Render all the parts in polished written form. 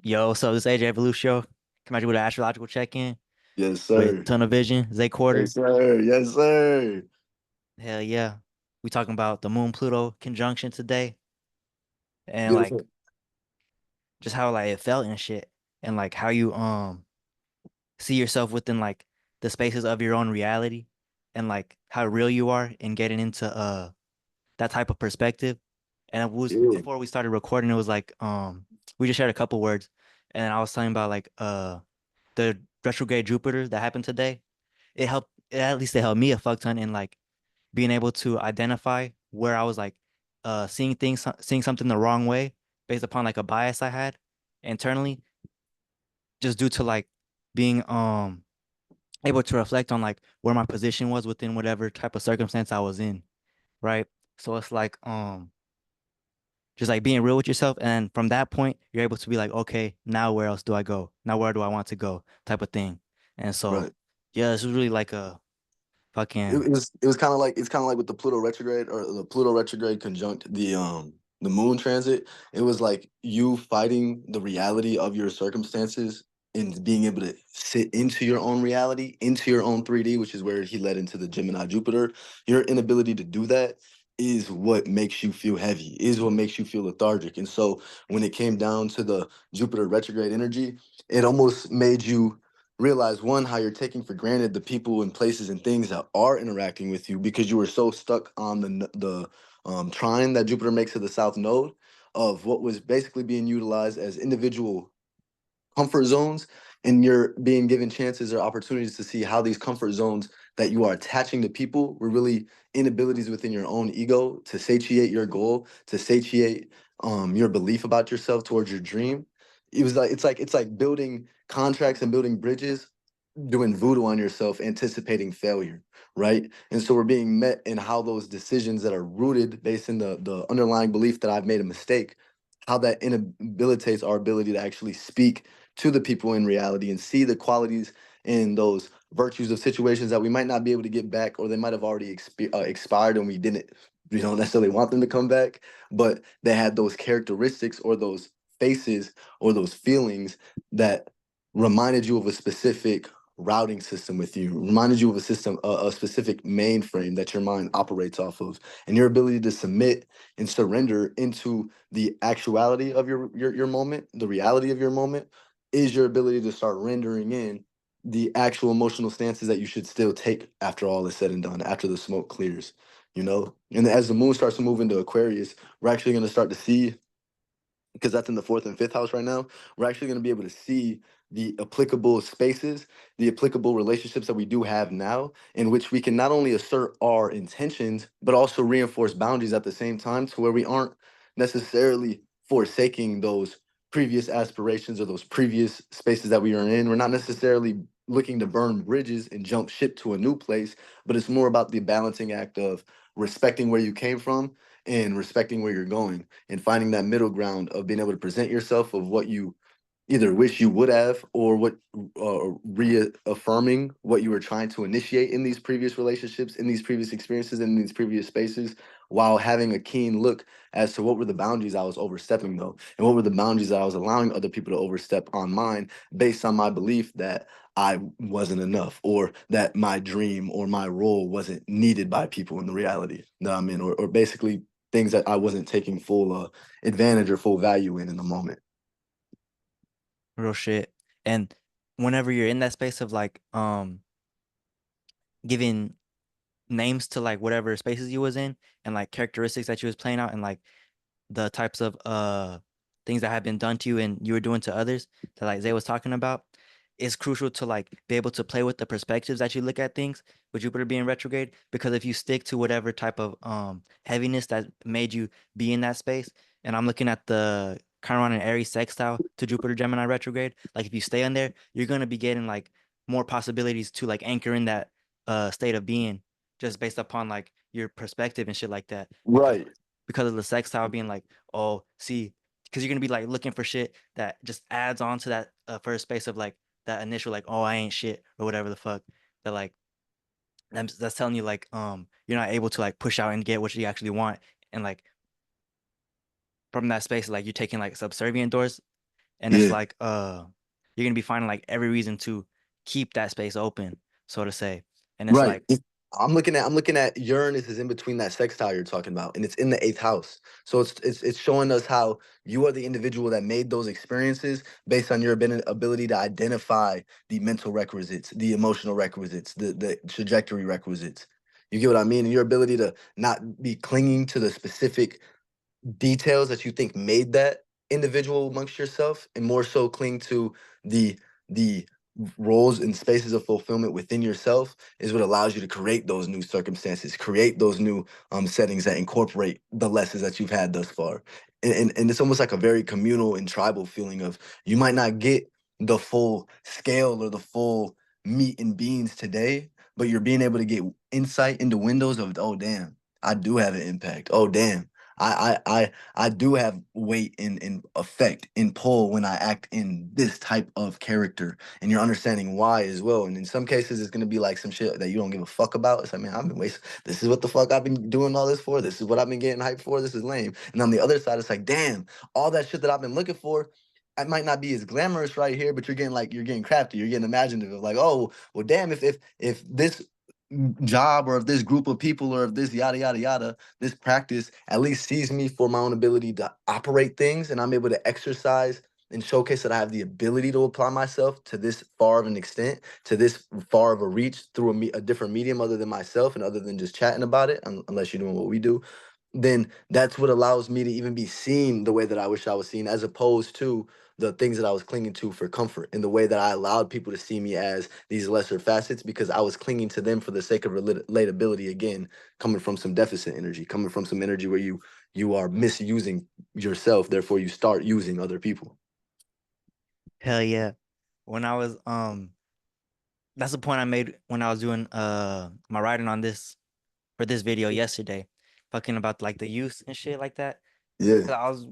Yo, so this AJ Evolution come at you with an astrological check-in Yes, with sir. TonOfVision, Yes, ZayQuarter. sir. Yes, sir. Hell yeah. We talking about the Moon Pluto conjunction today and like Beautiful. just how like it felt and shit. And like how you see yourself within like the spaces of your own reality and like how real you are in getting into that type of perspective. And it was Yeah. before we started recording, it was like we just shared a couple words and I was talking about like the retrograde Jupiter that happened today. It helped, at least it helped me a fuck ton in like being able to identify where I was like seeing something the wrong way based upon like a bias I had internally, just due to like being able to reflect on like where my position was within whatever type of circumstance I was in, right? So it's like just like being real with yourself, and from that point you're able to be like, okay, now where else do I go? Now where do I want to go? Type of thing. And so Right. yeah, this was really like a It, fucking it was it was kind of like it's kind of like with the Pluto retrograde or the Pluto retrograde conjunct the moon transit. It was like you fighting the reality of your circumstances and being able to sit into your own reality, into your own 3D, which is where he led into the Gemini Jupiter. Your inability to do that is what makes you feel heavy, is what makes you feel lethargic. And so when it came down to the Jupiter retrograde energy, it almost made you realize one, how you're taking for granted the people and places and things that are interacting with you because you were so stuck on the trine that Jupiter makes to the south node of what was basically being utilized as individual comfort zones, and you're being given chances or opportunities to see how these comfort zones that you are attaching to people were really inabilities within your own ego to satiate your goal, to satiate your belief about yourself towards your dream. It's like building contracts and building bridges, doing voodoo on yourself, anticipating failure, right? And so we're being met in how those decisions that are rooted based in the underlying belief that I've made a mistake, how that inhabilitates our ability to actually speak to the people in reality and see the qualities and those virtues of situations that we might not be able to get back, or they might have already expired and we don't necessarily want them to come back, but they had those characteristics or those faces or those feelings that reminded you of a specific routing system with you, reminded you of a system, a specific mainframe that your mind operates off of, and your ability to submit and surrender into the actuality of your moment, the reality of your moment, is your ability to start rendering in the actual emotional stances that you should still take after all is said and done, after the smoke clears, you know? And as the moon starts to move into Aquarius, we're actually going to start to see, because that's in the fourth and fifth house right now, we're actually going to be able to see the applicable spaces, the applicable relationships that we do have now, in which we can not only assert our intentions, but also reinforce boundaries at the same time, to where we aren't necessarily forsaking those previous aspirations or those previous spaces that we are in. We're not necessarily looking to burn bridges and jump ship to a new place, but it's more about the balancing act of respecting where you came from and respecting where you're going, and finding that middle ground of being able to present yourself of what you either wish you would have, or what reaffirming what you were trying to initiate in these previous relationships, in these previous experiences, in these previous spaces, while having a keen look as to what were the boundaries I was overstepping though, and what were the boundaries that I was allowing other people to overstep on mine, based on my belief that I wasn't enough, or that my dream or my role wasn't needed by people in the reality that I'm in, or basically things that I wasn't taking full advantage or full value in the moment. real shit. And whenever you're in that space of like giving names to like whatever spaces you was in and like characteristics that you was playing out and like the types of things that have been done to you and you were doing to others that like Zay was talking about, it's crucial to like be able to play with the perspectives that you look at things with Jupiter being retrograde, because if you stick to whatever type of heaviness that made you be in that space, and I'm looking at the Chiron and Aries sextile to Jupiter Gemini retrograde, like if you stay on there, you're gonna be getting like more possibilities to like anchor in that state of being just based upon like your perspective and shit like that, Right. because of the sextile being like, oh, see, because you're gonna be like looking for shit that just adds on to that first space of like that initial like, oh, I ain't shit or whatever the fuck, that like that's telling you like you're not able to like push out and get what you actually want, and like from that space like you're taking like subservient doors And it's Yeah. like you're gonna be finding like every reason to keep that space open, so to say. And it's Right. like, I'm looking at Uranus is in between that sextile you're talking about, and it's in the eighth house. So it's showing us how you are the individual that made those experiences based on your ability to identify the mental requisites, the emotional requisites, the trajectory requisites. You get what I mean? And your ability to not be clinging to the specific details that you think made that individual amongst yourself, and more so cling to the roles and spaces of fulfillment within yourself is what allows you to create those new circumstances, create those new settings that incorporate the lessons that you've had thus far. And it's almost like a very communal and tribal feeling of you might not get the full scale or the full meat and beans today, but you're being able to get insight into windows of, oh damn, I do have an impact. Oh damn, I do have weight in effect in pull when I act in this type of character, and you're understanding why as well. And in some cases, it's gonna be like some shit that you don't give a fuck about. It's like, man, I've been wasting. This is what the fuck I've been doing all this for. This is what I've been getting hyped for. This is lame. And on the other side, it's like, damn, all that shit that I've been looking for. It might not be as glamorous right here, but you're getting crafty. You're getting imaginative of like, oh, well, damn, if this job or if this group of people or if this yada yada yada this practice at least sees me for my own ability to operate things, and I'm able to exercise and showcase that I have the ability to apply myself to this far of an extent, to this far of a reach through a different medium other than myself and other than just chatting about it, unless you're doing what we do, then that's what allows me to even be seen the way that I wish I was seen, as opposed to the things that I was clinging to for comfort, in the way that I allowed people to see me as these lesser facets because I was clinging to them for the sake of relatability. Again, coming from some deficit energy, coming from some energy where you are misusing yourself, therefore you start using other people. hell yeah. When I was that's the point I made when I was doing my writing on this for this video yesterday, talking about like the use and shit like that. Yeah. 'Cause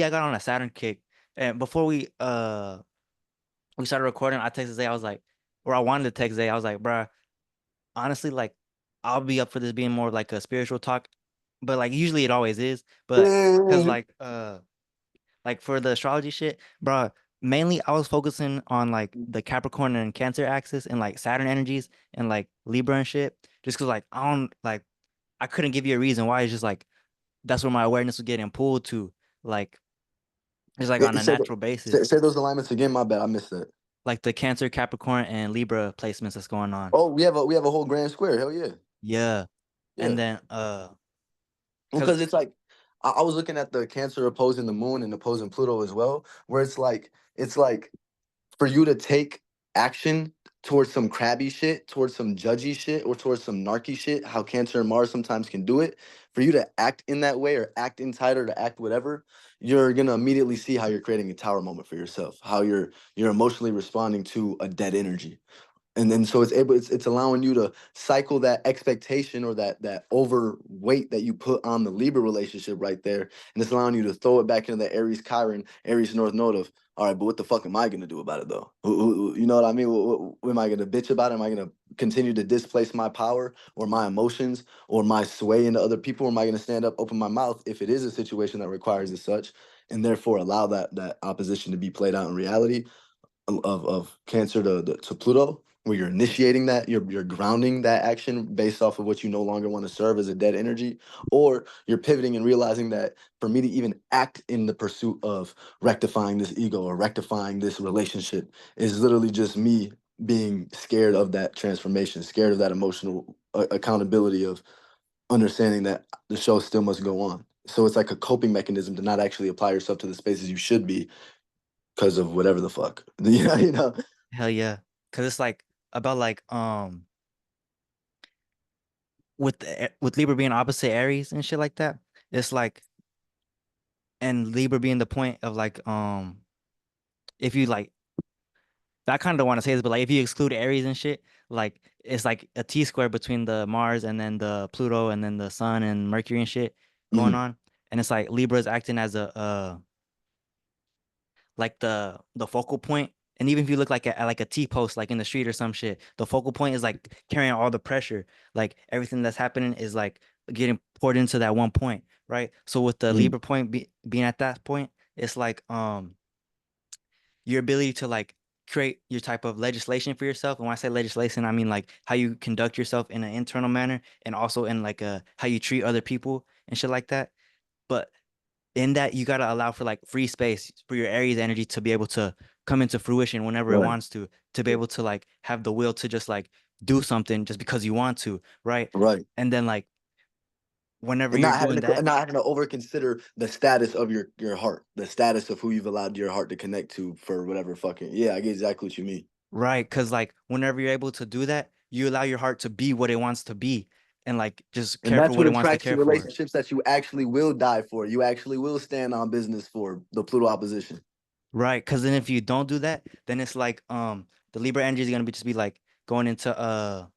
I got on a Saturn kick. And before we started recording, I texted Zay, I was like, or I wanted to text Zay, I was like, bruh, honestly, like I'll be up for this being more like a spiritual talk. But like usually it always is. But cause like for the astrology shit, bro, mainly I was focusing on like the Capricorn and Cancer axis and like Saturn energies and like Libra and shit. Just cause like I don't like I couldn't give you a reason why. It's just like that's where my awareness was getting pulled to. Like it's like on a Say, natural basis. say those alignments again. My bad, I missed that. Like the Cancer, Capricorn, and Libra placements that's going on. Oh, we have a whole grand square. Hell yeah, Yeah. And yeah. then cause Because it's like I was looking at the Cancer opposing the Moon and opposing Pluto as well, where it's like for you to take action towards some crabby shit, towards some judgy shit, or towards some narky shit, how Cancer and Mars sometimes can do it, for you to act in that way or act inside or to act whatever, you're gonna immediately see how you're creating a tower moment for yourself, how you're emotionally responding to a dead energy. And then so it's allowing you to cycle that expectation or that overweight that you put on the Libra relationship right there, and it's allowing you to throw it back into the Aries Chiron, Aries North Node of, all right, but what the fuck am I gonna do about it though? You know what I mean? What am I gonna bitch about it? Am I gonna continue to displace my power or my emotions or my sway into other people? Or am I gonna stand up, open my mouth if it is a situation that requires as such, and therefore allow that opposition to be played out in reality? Of Cancer to Pluto, where you're initiating that, you're grounding that action based off of what you no longer want to serve as a dead energy, or you're pivoting and realizing that for me to even act in the pursuit of rectifying this ego or rectifying this relationship is literally just me being scared of that transformation, scared of that emotional accountability of understanding that the show still must go on. So it's like a coping mechanism to not actually apply yourself to the spaces you should be because of whatever the fuck. You know. hell yeah. Cause it's like about like with Libra being opposite Aries and shit like that. It's like and Libra being the point of like if you like I kind of don't want to say this, but like if you exclude Aries and shit, like it's like a T square between the Mars and then the Pluto and then the Sun and Mercury and shit going Mhm. on. And it's like Libra is acting as a like the focal point. And even if you look like at like a T post like in the street or some shit, the focal point is like carrying all the pressure. Like everything that's happening is like getting poured into that one point, right? So with the Mhm. Libra point being at that point, it's like your ability to like create your type of legislation for yourself. And when I say legislation, I mean like how you conduct yourself in an internal manner and also in like a how you treat other people and shit like that. But in that you gotta allow for like free space for your Aries energy to be able to come into fruition whenever it Right. wants to be able to like have the will to just like do something just because you want to, right? Right. And then like whenever And you're not having doing to that, not having to over consider the status of your heart, the status of who you've allowed your heart to connect to for whatever fucking yeah, I get exactly what you mean. right? Because like whenever you're able to do that, you allow your heart to be what it wants to be and like just And care for that's what what it wants to attracts you care for. relationships that you actually will die for. You actually will stand on business for the Pluto opposition. Right. Because then if you don't do that, then it's like the Libra energy is gonna be just be like going into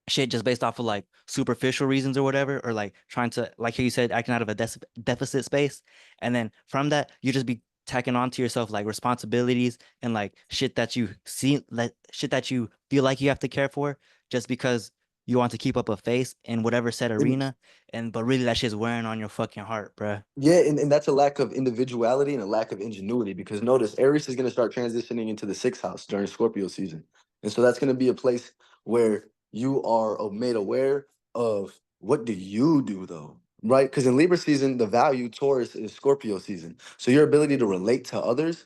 shit just based off of like superficial reasons or whatever, or like trying to, like how you said, acting out of a deficit space. And then from that, you just be tacking on to yourself like responsibilities and like shit that you see, like shit that you feel like you have to care for just because you want to keep up a face in whatever set And arena. And but really that shit's wearing on your fucking heart, bruh. yeah, and that's a lack of individuality and a lack of ingenuity because notice Aries is going to start transitioning into the sixth house during Scorpio season. And so that's going to be a place where you are made aware of what do you do though, right? Because in Libra season, the value Taurus is Scorpio season. So your ability to relate to others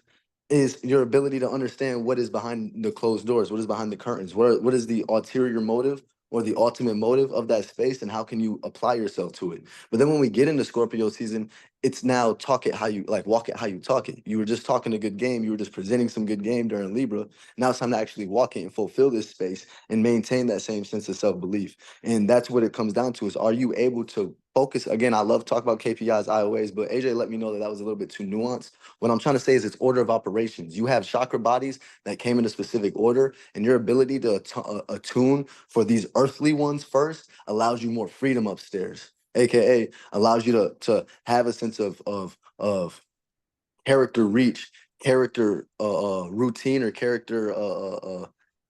is your ability to understand what is behind the closed doors, what is behind the curtains, what is the ulterior motive or the ultimate motive of that space, and how can you apply yourself to it. But then when we get into Scorpio season, it's now talk it how you like walk it how you talk it. You were just talking a good game. You were just presenting some good game during Libra. Now it's time to actually walk it and fulfill this space and maintain that same sense of self-belief. And that's what it comes down to is are you able to focus? Again, I love talking about KPIs, IOAs, but AJ let me know that that was a little bit too nuanced. What I'm trying to say is it's order of operations. You have chakra bodies that came in a specific order, and your ability to attune for these earthly ones first allows you more freedom upstairs, aka allows you to have a sense of character reach, character routine or character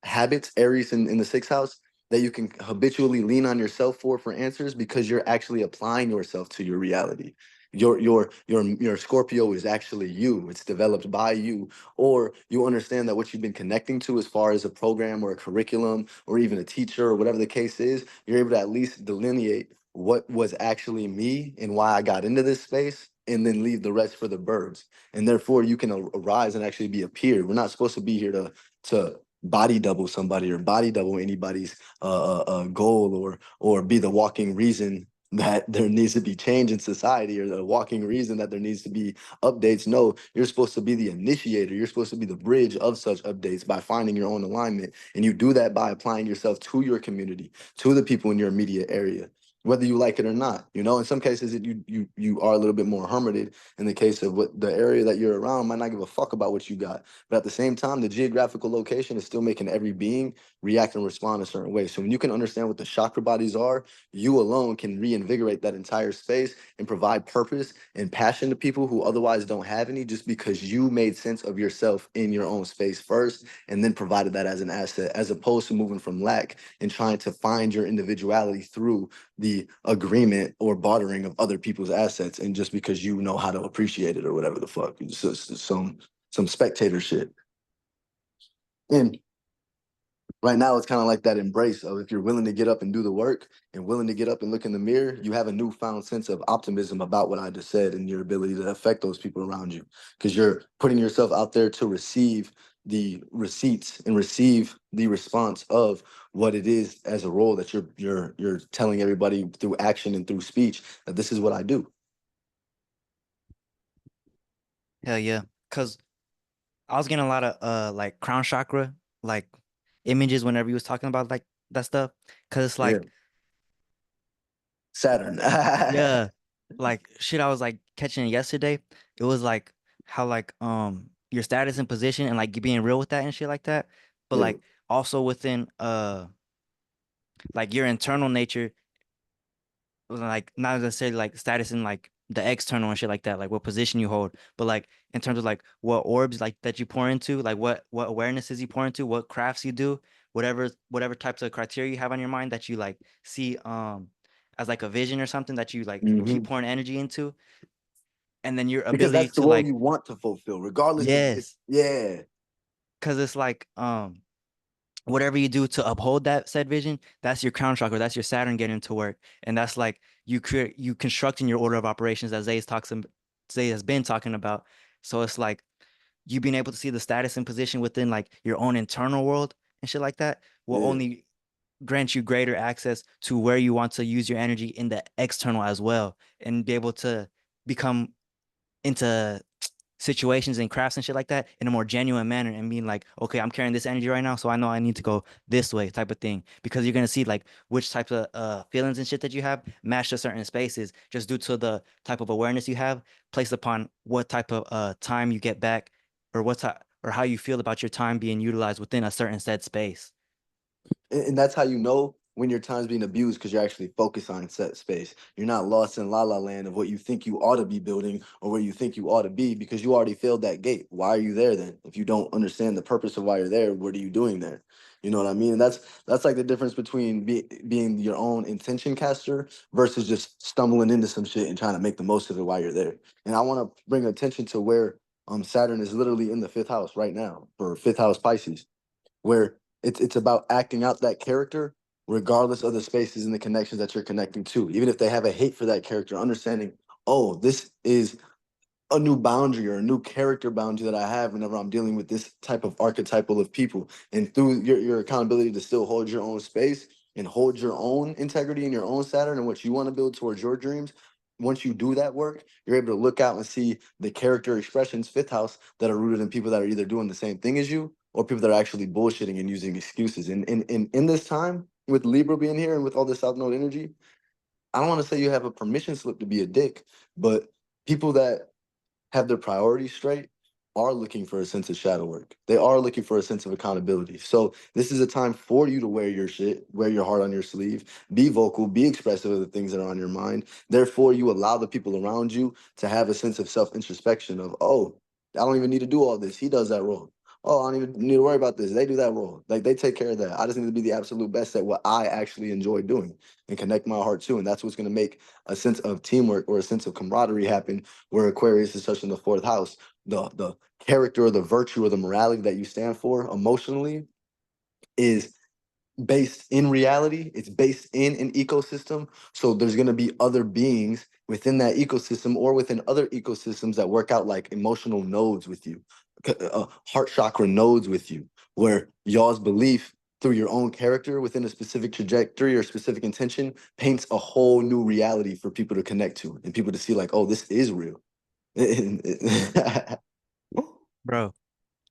habits, Aries in the sixth house that you can habitually lean on yourself for answers because you're actually applying yourself to your reality. Your Scorpio is actually you. It's developed by you, or you understand that what you've been connecting to, as far as a program or a curriculum or even a teacher or whatever the case is, you're able to at least delineate what was actually me and why I got into this space, and then leave the rest for the birds. And therefore, you can arise and actually be a peer. We're not supposed to be here to body double somebody or body double anybody's goal or be the walking reason that there needs to be change in society or the walking reason that there needs to be updates. No, you're supposed to be the initiator. You're supposed to be the bridge of such updates by finding your own alignment. And you do that by applying yourself to your community, to the people in your immediate area, whether you like it or not. You know, in some cases, you are a little bit more hermited. In the case of what the area that you're around might not give a fuck about what you got, but at the same time, the geographical location is still making every being react and respond a certain way. So when you can understand what the chakra bodies are, you alone can reinvigorate that entire space and provide purpose and passion to people who otherwise don't have any, just because you made sense of yourself in your own space first and then provided that as an asset, as opposed to moving from lack and trying to find your individuality through the agreement or bartering of other people's assets, and just because you know how to appreciate it or whatever the fuck. It's just some spectator shit. And right now it's kind of like that embrace of, if you're willing to get up and do the work and willing to get up and look in the mirror, you have a newfound sense of optimism about what I just said and your ability to affect those people around you, because you're putting yourself out there to receive the receipts and receive the response of what it is as a role that you're telling everybody through action and through speech that this is what I do. Hell yeah. Cause I was getting a lot of like crown chakra like images whenever you was talking about like that stuff. Cause it's Yeah. like Saturn. yeah, like shit I was like catching yesterday. It was like how like your status and position and like you being real with that and shit like that. But Yeah. like also within like your internal nature, like not necessarily like status in like the external and shit like that, like what position you hold, but like in terms of like what orbs like that you pour into, like what awarenesses you pour into, what crafts you do, whatever types of criteria you have on your mind that you like see as like a vision or something that you like keep Hmm. pouring energy into. and then your Because ability that's the to role like you want to fulfill, regardless of if, yes, yeah. because it's like whatever you do to uphold that said vision, that's your crown chakra, that's your Saturn getting to work, and that's like you constructing your order of operations as Zay has been talking about. So it's like you being able to see the status and position within like your own internal world and shit like that will Yeah. only grant you greater access to where you want to use your energy in the external as well, and be able to become into situations and crafts and shit like that in a more genuine manner and being like, okay, I'm carrying this energy right now, so I know I need to go this way type of thing. Because you're gonna see like which types of feelings and shit that you have match to certain spaces just due to the type of awareness you have placed upon what type of time you get back or what type or how you feel about your time being utilized within a certain said space. And that's how you know when your time's being abused, because you're actually focused on set space. You're not lost in la la land of what you think you ought to be building or where you think you ought to be, because you already failed that gate. Why are you there then? If you don't understand the purpose of why you're there, what are you doing there? You know what I mean? And that's like the difference between being your own intention caster versus just stumbling into some shit and trying to make the most of it while you're there. And I want to bring attention to where Saturn is literally in the fifth house right now for fifth house Pisces, where it's about acting out that character regardless of the spaces and the connections that you're connecting to. Even if they have a hate for that character, understanding, oh, this is a new boundary or a new character boundary that I have whenever I'm dealing with this type of archetypal of people. And through your accountability to still hold your own space and hold your own integrity in your own Saturn and what you want to build towards your dreams. Once you do that work, you're able to look out and see the character expressions, fifth house, that are rooted in people that are either doing the same thing as you or people that are actually bullshitting and using excuses. And in this time, with Libra being here and with all this South Node energy, I don't want to say you have a permission slip to be a dick, but people that have their priorities straight are looking for a sense of shadow work. They are looking for a sense of accountability. So this is a time for you to wear your shit, wear your heart on your sleeve, be vocal, be expressive of the things that are on your mind. Therefore, you allow the people around you to have a sense of self-introspection of, oh, I don't even need to do all this. He does that role. Oh, I don't even need to worry about this. They do that role. Like they take care of that. I just need to be the absolute best at what I actually enjoy doing and connect my heart to. And that's what's going to make a sense of teamwork or a sense of camaraderie happen, where Aquarius is touching the fourth house. The character or the virtue or the morality that you stand for emotionally is based in reality. It's based in an ecosystem. So there's going to be other beings within that ecosystem or within other ecosystems that work out like emotional nodes with you, heart chakra nodes with you, where y'all's belief through your own character within a specific trajectory or specific intention paints a whole new reality for people to connect to and people to see like, oh, this is real. Bro,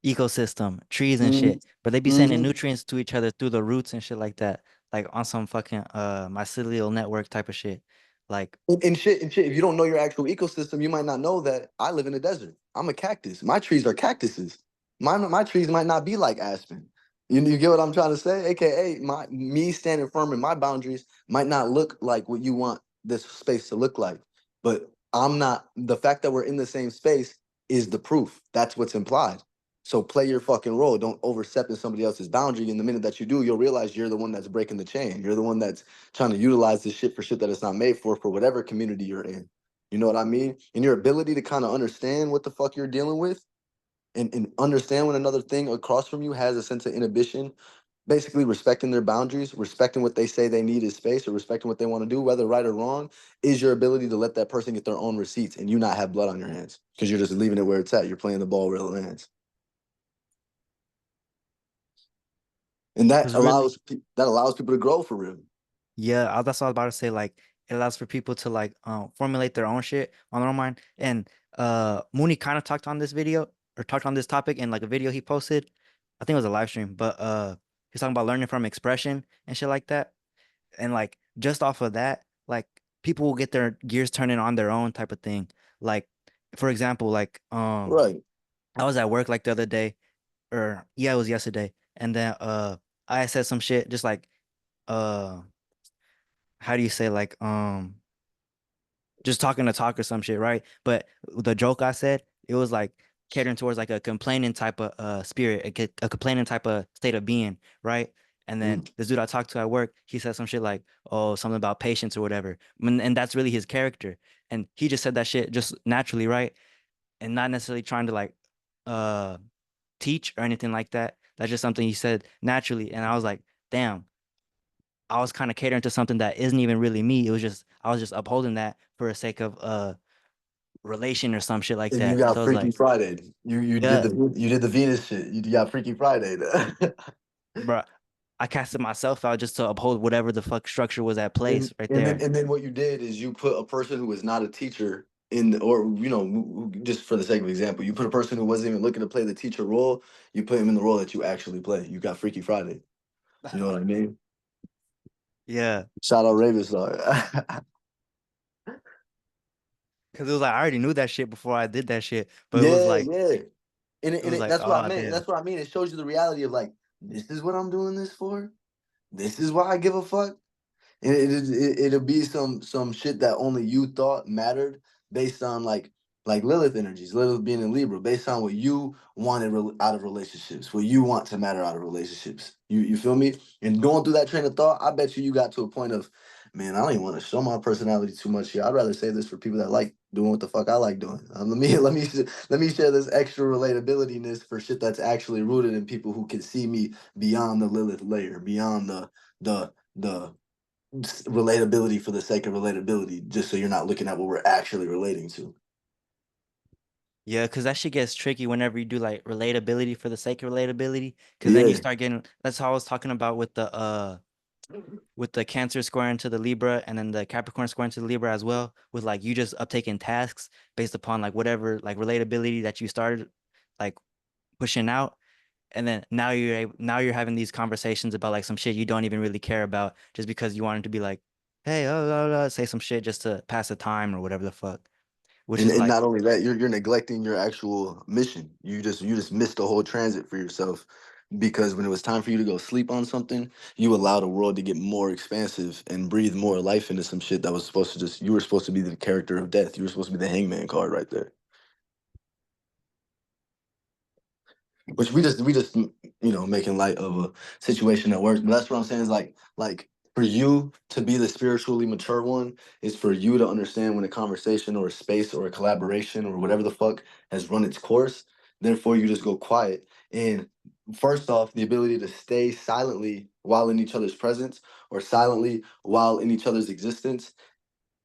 ecosystem, trees and Mhm. shit. But they be sending Mhm. nutrients to each other through the roots and shit like that. Like on some fucking mycelial network type of shit. Like, And shit, if you don't know your actual ecosystem, you might not know that I live in a desert. I'm a cactus. My trees are cactuses. My trees might not be like aspen. You get what I'm trying to say? AKA me standing firm in my boundaries might not look like what you want this space to look like. But I'm not, the fact that we're in the same space is the proof. That's what's implied. So play your fucking role. Don't overstep in somebody else's boundary. And the minute that you do, you'll realize you're the one that's breaking the chain. You're the one that's trying to utilize this shit for shit that it's not made for whatever community you're in. You know what I mean? And your ability to kind of understand what the fuck you're dealing with and understand when another thing across from you has a sense of inhibition, basically respecting their boundaries, respecting what they say they need is space, or respecting what they want to do, whether right or wrong, is your ability to let that person get their own receipts and you not have blood on your hands because you're just leaving it where it's at. You're playing the ball where it lands. And that cause really, allows that allows people to grow for real. yeah, that's what I was about to say. Like, it allows for people to like formulate their own shit on their own mind. And Mooney kind of talked on this video or talked on this topic in like a video he posted. I think it was a live stream, but he's talking about learning from expression and shit like that. And like just off of that, like people will get their gears turning on their own type of thing. Like, for example, like Right. I was at work like the other day, or yeah, it was yesterday, and then I said some shit just like uh how do you say like just talking to talk or some shit, right? But the joke I said, it was like catering towards like a complaining type of spirit, a complaining type of state of being, right? And then Mm. this dude I talked to at work, he said some shit like, "Oh, something about patience or whatever," and that's really his character. And he just said that shit just naturally, right? And not necessarily trying to like uh teach or anything like that. That's just something he said naturally. And I was like, damn, I was kind of catering to something that isn't even really me. It was just I was just upholding that for the sake of relation or some shit like And you that. got So I was Freaky like, Friday. yeah, You did the Venus shit. You got Freaky Friday. bro. I casted myself out just to uphold whatever the fuck structure was at place right there. And then what you did is you put a person who is not a teacher in the, or you know just for the sake of example, you put a person who wasn't even looking to play the teacher role. You put him in the role that you actually play. You got Freaky Friday. You know what I mean? Yeah, Shout out Raven. because it was like I already knew that shit before I did that shit, but Yeah, yeah. it was like, That's what I oh meant. damn. That's what I mean. It shows you the reality of like, this is what I'm doing this for. This is why I give a fuck. It'll be some shit that only you thought mattered based on like Lilith energies, Lilith being in Libra, based on what you wanted out of relationships, what you want to matter out of relationships. You feel me? And going through that train of thought, I bet you got to a point of, man, I don't even want to show my personality too much here. I'd rather say this for people that like doing what the fuck I like doing. Let me share this extra relatabilityness for shit that's actually rooted in people who can see me beyond the Lilith layer, beyond the relatability for the sake of relatability, just so you're not looking at what we're actually relating to. Yeah, because that shit gets tricky whenever you do like relatability for the sake of relatability. Because then you Yeah. start getting that's how I was talking about with the Cancer square into the Libra and then the Capricorn square into the Libra as well, with like you just uptaking tasks based upon like whatever like relatability that you started like pushing out. And then now you're having these conversations about like some shit you don't even really care about just because you wanted to be like, hey, say some shit just to pass the time or whatever the fuck. Which is And like, not only that, you're neglecting your actual mission. You just missed the whole transit for yourself because when it was time for you to go sleep on something, you allowed the world to get more expansive and breathe more life into some shit that was supposed to just you were supposed to be the character of death. You were supposed to be the hangman card right there. Which we just making light of a situation that works. But that's what I'm saying is like for you to be the spiritually mature one is for you to understand when a conversation or a space or a collaboration or whatever the fuck has run its course. Therefore, you just go quiet. And first off, the ability to stay silently while in each other's presence or silently while in each other's existence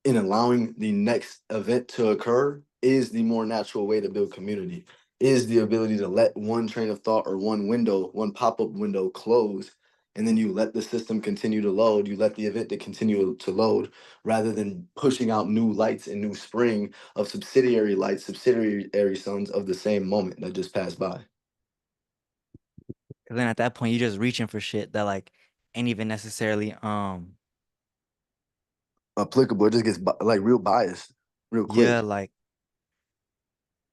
in allowing the next event to occur is the more natural way to build community, is the ability to let one train of thought or one window, one pop-up window close, and then you let the system continue to load, you let the event to continue to load, rather than pushing out new lights and new spring of subsidiary lights, subsidiary suns of the same moment that just passed by. 'cause then at that point you're just reaching for shit that like ain't even necessarily Applicable, it just gets like real biased real quick. yeah, like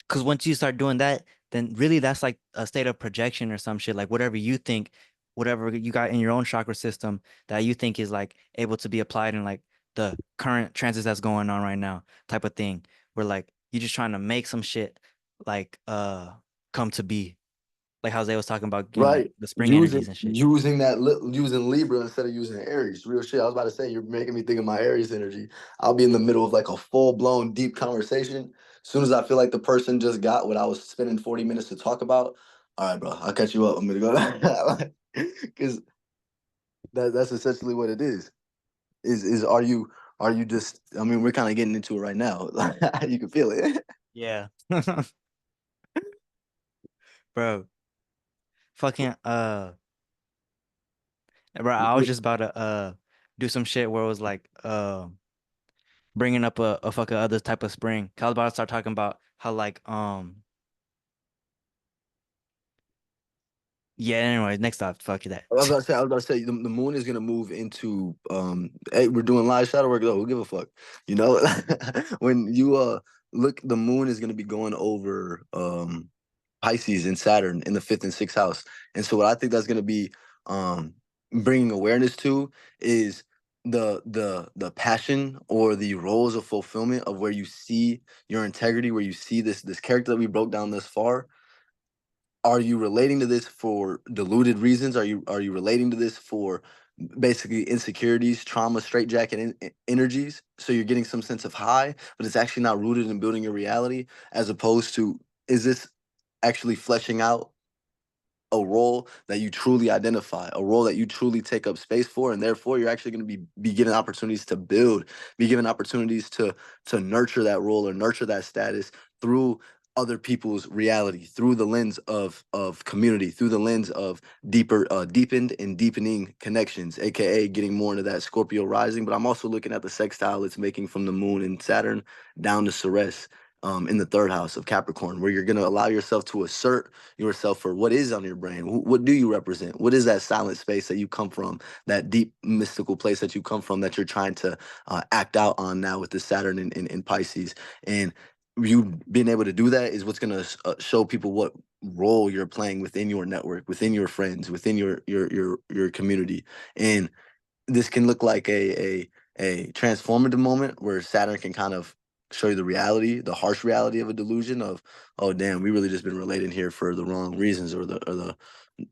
because once you start doing that, then really that's like a state of projection or some shit. Like whatever you think, whatever you got in your own chakra system that you think is like able to be applied in like the current transits that's going on right now, type of thing. Where like you're just trying to make some shit like come to be. Like how Zay was talking about, Right. the spring energies and shit. Using Libra instead of using Aries. Real shit. I was about to say you're making me think of my Aries energy. I'll be in the middle of like a full-blown deep conversation. As soon as I feel like the person just got what I was spending 40 minutes to talk about, all right, bro, I'll catch you up. I'm gonna go because that's essentially what it is. Is are you just I mean, we're kind of getting into it right now. You can feel it. Yeah. Bro, fucking bro, I was just about to do some shit where it was like bringing up a fucking other type of spring. I was about to start talking about how like yeah, anyway, next up, fuck you that. I was about to say, the moon is gonna move into hey, we're doing live shadow work though. Who give a fuck? You know, when you look, the moon is gonna be going over Pisces and Saturn in the fifth and sixth house. And so what I think that's gonna be um bringing awareness to is the passion or the roles of fulfillment of where you see your integrity, where you see this character that we broke down this far Are you relating to this for deluded reasons? Are you relating to this for basically insecurities, trauma, straitjacket energies? So you're getting some sense of high, but it's actually not rooted in building your reality, as opposed to, is this actually fleshing out a role that you truly identify, a role that you truly take up space for, and therefore you're actually going to be given opportunities to build, be given opportunities to nurture that role or nurture that status through other people's reality, through the lens of community, through the lens of deepened and deepening connections, aka getting more into that Scorpio rising. But I'm also looking at the sextile it's making from the moon and Saturn down to Ceres. In the third house of Capricorn, where you're going to allow yourself to assert yourself for what is on your brain. What do you represent? What is that silent space that you come from, that deep mystical place that you come from that you're trying to act out on now with the Saturn in Pisces? And you being able to do that is what's going to show people what role you're playing within your network, within your friends, within your community. And this can look like a transformative moment where Saturn can kind of show you the reality, the harsh reality of a delusion of, oh damn, we really just been relating here for the wrong reasons, or the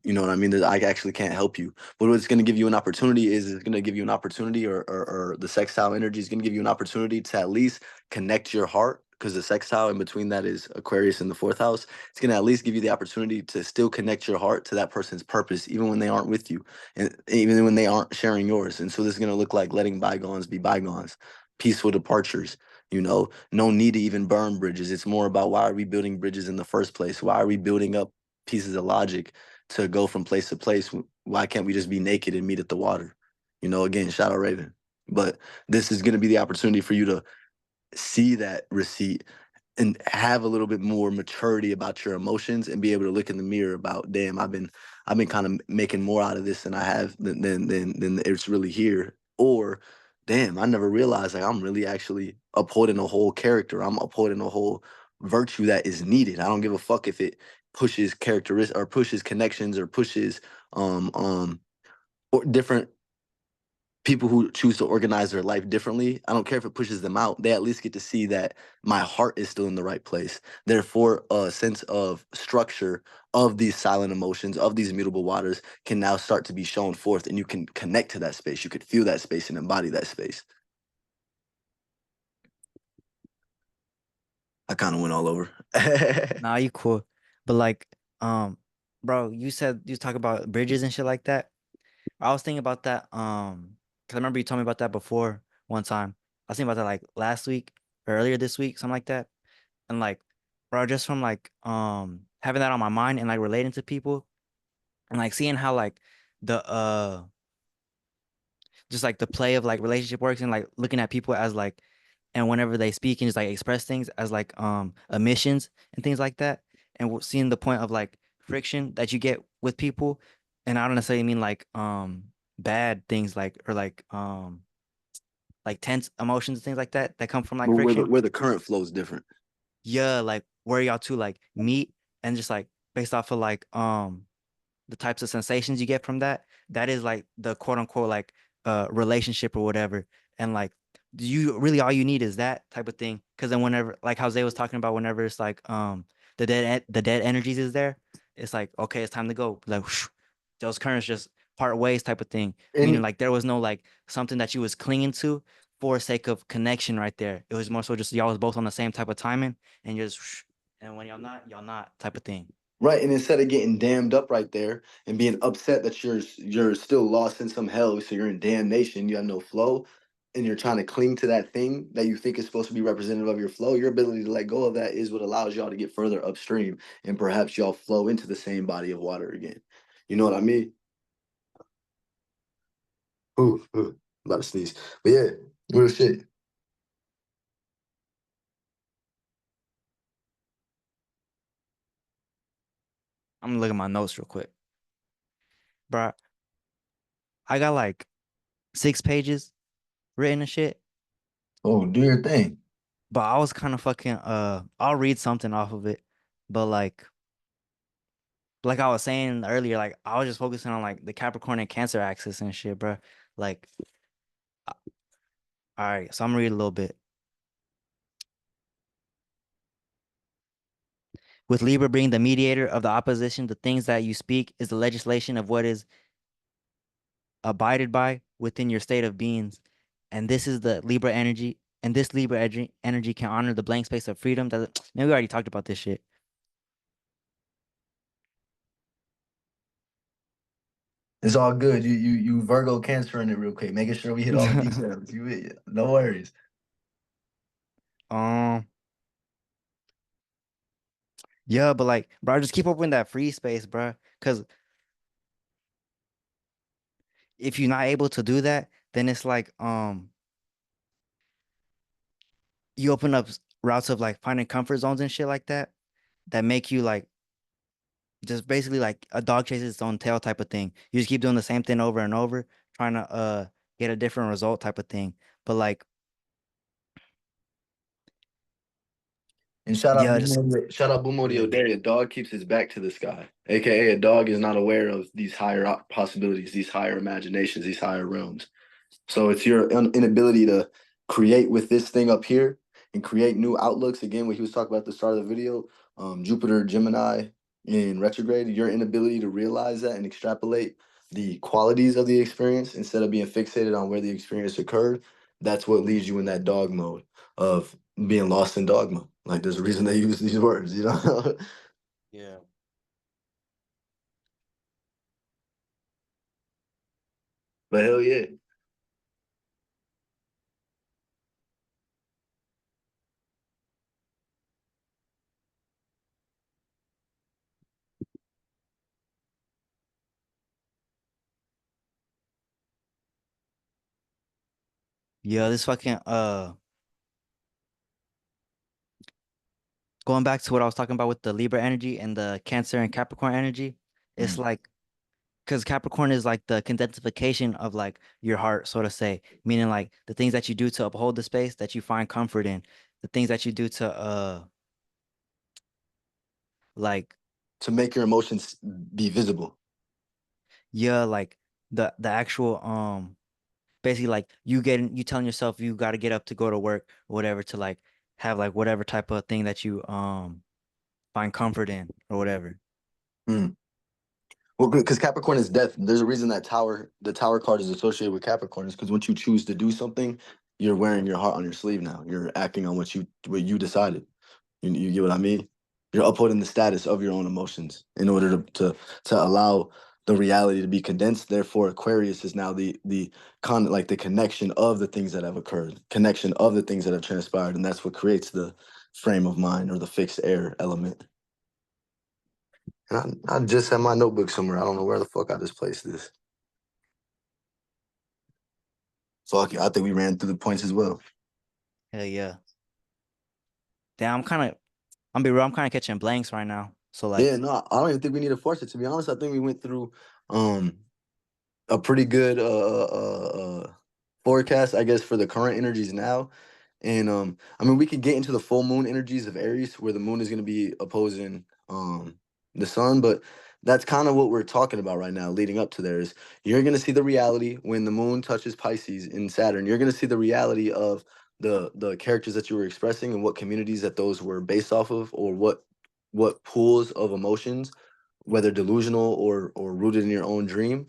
you know what I mean? That I actually can't help you. But what it's going to give you an opportunity is it's going to give you an opportunity, or the sextile energy is going to give you an opportunity to at least connect your heart, because the sextile in between that is Aquarius in the fourth house. It's going to at least give you the opportunity to still connect your heart to that person's purpose, even when they aren't with you, and even when they aren't sharing yours. And so this is going to look like letting bygones be bygones, peaceful departures. No need to even burn bridges. It's more about, why are we building bridges in the first place? Why are we building up pieces of logic to go from place to place? Why can't we just be naked and meet at the water? Again, shout out Raven. But this is going to be the opportunity for you to see that receipt and have a little bit more maturity about your emotions, and be able to look in the mirror about, damn, I've been kind of making more out of this than I have than it's really here. Or damn, I never realized, like, I'm really actually upholding a whole character. I'm upholding a whole virtue that is needed. I don't give a fuck if it pushes characteristics or pushes connections or pushes um um or different people who choose to organize their life differently. I don't care if it pushes them out. They at least get to see that my heart is still in the right place. Therefore, a sense of structure of these silent emotions, of these immutable waters, can now start to be shown forth, and you can connect to that space. You could feel that space and embody that space. I kind of went all over. Nah, you cool. But like, um, bro, you said you talk about bridges and shit like that. I was thinking about that, 'cause I remember you told me about that before one time. I was thinking about that like last week or earlier this week, something like that. And like, bro, just from like having that on my mind and like relating to people and like seeing how like the just like the play of like relationship works, and like looking at people as like, and whenever they speak and just like express things as like emissions and things like that, and seeing the point of like friction that you get with people. And I don't necessarily mean bad things, like, or like tense emotions and things like that that come from like But where the friction. where the current flows different. Yeah, like where y'all two like meet, and just like based off of like the types of sensations you get from that, that is like the quote unquote like relationship or whatever. And like, do you really, all you need is that type of thing? Because then whenever, like how Zay was talking about, whenever it's like the dead energies is there, it's like, okay, it's time to go. Like whoosh, those currents just part ways type of thing. Meaning And like there was no like something that you was clinging to for sake of connection right there. It was more so just y'all was both on the same type of timing, and you're just whoosh, and when y'all not type of thing. right, and instead of getting damned up right there and being upset that you're still lost in some hell, so you're in damnation, you have no flow, and you're trying to cling to that thing that you think is supposed to be representative of your flow. Your ability to let go of that is what allows y'all to get further upstream, and perhaps y'all flow into the same body of water again. You know what I mean? Ooh, about to sneeze. But yeah, real shit. I'm gonna look at my notes real quick. Bro, I got like 6 pages written and shit, Oh, do your thing. but I was kind of fucking I'll read something off of it. But like I was saying earlier, like I was just focusing on like the Capricorn and Cancer axis and shit, bro. Like, all right, so I'm gonna read a little bit. With Libra being the mediator of the opposition, the things that you speak is the legislation of what is abided by within your state of beings. And this is the Libra energy. And this Libra energy can honor the blank space of freedom. That maybe we already talked about this shit. It's all good. You Virgo Cancer in it real quick, making sure we hit all the details. No worries. um, yeah, but like, bro, just keep opening that free space, bro. Because if you're not able to do that, then it's like, you open up routes of like finding comfort zones and shit like that that make you like just basically like a dog chases its own tail type of thing. You just keep doing the same thing over and over, trying to get a different result type of thing. But like, And yeah, just Shout out Bumodio yeah, Day. A dog keeps his back to the sky, aka a dog is not aware of these higher possibilities, these higher imaginations, these higher realms. So it's your inability to create with this thing up here and create new outlooks. Again, what he was talking about at the start of the video, Jupiter, Gemini in retrograde, your inability to realize that and extrapolate the qualities of the experience instead of being fixated on where the experience occurred. That's what leaves you in that dog mode of being lost in dogma. Like there's a reason they use these words, you know? yeah, But hell yeah. yeah, this fucking going back to what I was talking about with the Libra energy and the Cancer and Capricorn energy, it's Mm. like because Capricorn is like the condensification of like your heart, so to say, meaning like the things that you do to uphold the space that you find comfort in, the things that you do to like To make your emotions be visible. yeah, like the actual basically like you telling yourself you got to get up to go to work or whatever to like have like whatever type of thing that you find comfort in or whatever. Mm. Well, because Capricorn is death. There's a reason that the Tower card is associated with Capricorn. Is because once you choose to do something, you're wearing your heart on your sleeve now. You're acting on what you decided. You get what I mean? You're upholding the status of your own emotions in order to allow the reality to be condensed. Therefore, Aquarius is now the connection of the things that have occurred, connection of the things that have transpired, and that's what creates the frame of mind or the fixed air element. And I just have my notebook somewhere. I don't know where the fuck I just placed this. Fuck it. I think we ran through the points as well. Hell yeah. Damn, I'm be real, I'm kind of catching blanks right now. So like, Yeah, no, I don't even think we need to force it. To be honest, I think we went through um a pretty good forecast, I guess, for the current energies now. And I mean, we could get into the full moon energies of Aries, where the moon is going to be opposing the sun, but that's kind of what we're talking about right now, leading up to there. Is you're going to see the reality when the moon touches Pisces in Saturn. You're going to see the reality of the characters that you were expressing and what communities that those were based off of, or what pools of emotions, whether delusional or rooted in your own dream.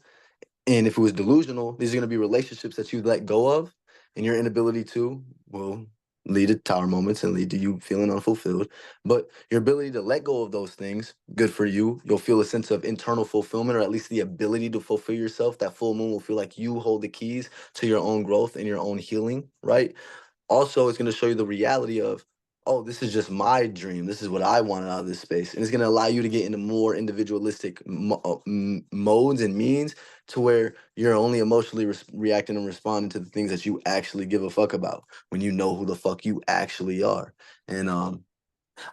And if it was delusional, these are going to be relationships that you let go of, and your inability to will lead to tower moments and lead to you feeling unfulfilled. But your ability to let go of those things, good for you. You'll feel a sense of internal fulfillment, or at least the ability to fulfill yourself. That full moon will feel like you hold the keys to your own growth and your own healing, right? Also, it's going to show you the reality of, oh, this is just my dream. This is what I wanted out of this space. And it's going to allow you to get into more individualistic modes and means, to where you're only emotionally reacting and responding to the things that you actually give a fuck about, when you know who the fuck you actually are. And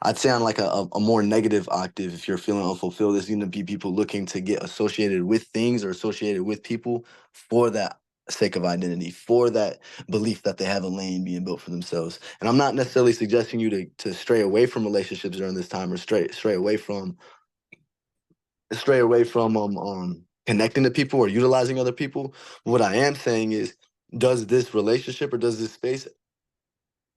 I'd say on like a more negative octave, if you're feeling unfulfilled, there's going to be people looking to get associated with things or associated with people for that sake of identity, for that belief that they have a lane being built for themselves. And I'm not necessarily suggesting you to stray away from relationships during this time, or stray away from connecting to people or utilizing other people. What I am saying is, does this relationship or does this space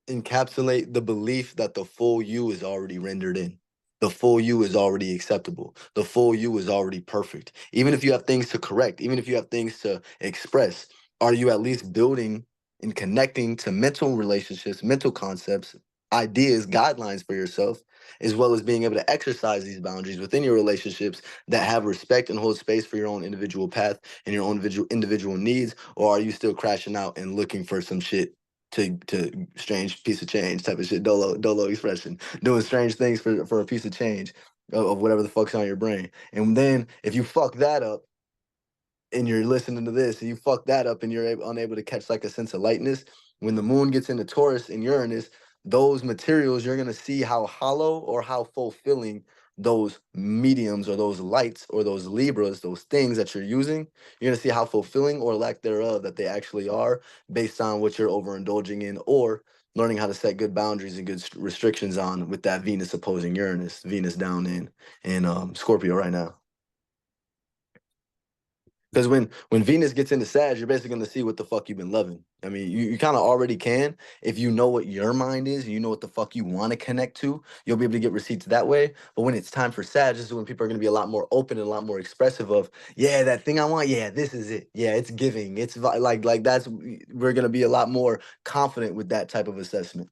encapsulate the belief that the full you is already rendered in? the full you is already acceptable. The full you is already perfect. Even if you have things to correct, even if you have things to express, are you at least building and connecting to mental relationships, mental concepts, ideas, guidelines for yourself, as well as being able to exercise these boundaries within your relationships that have respect and hold space for your own individual path and your own individual needs? Or are you still crashing out and looking for some shit to strange piece of change type of shit, dolo expression, doing strange things for a piece of change of whatever the fuck's on your brain? And then if you fuck that up and you're listening to this and you fuck that up and you're unable to catch like a sense of lightness, when the moon gets into Taurus and Uranus, those materials, you're going to see how hollow or how fulfilling those mediums or those lights or those Libras, those things that you're using, you're going to see how fulfilling or lack thereof that they actually are, based on what you're overindulging in, or learning how to set good boundaries and good restrictions on with that Venus opposing Uranus, Venus down in Scorpio right now. Because when Venus gets into Sag, you're basically gonna see what the fuck you've been loving. I mean, you kind of already can if you know what your mind is, and you know what the fuck you want to connect to. You'll be able to get receipts that way. But when it's time for Sag, this is when people are gonna be a lot more open and a lot more expressive of, yeah, that thing I want, yeah, this is it, yeah, it's giving, it's like that's, we're gonna be a lot more confident with that type of assessment.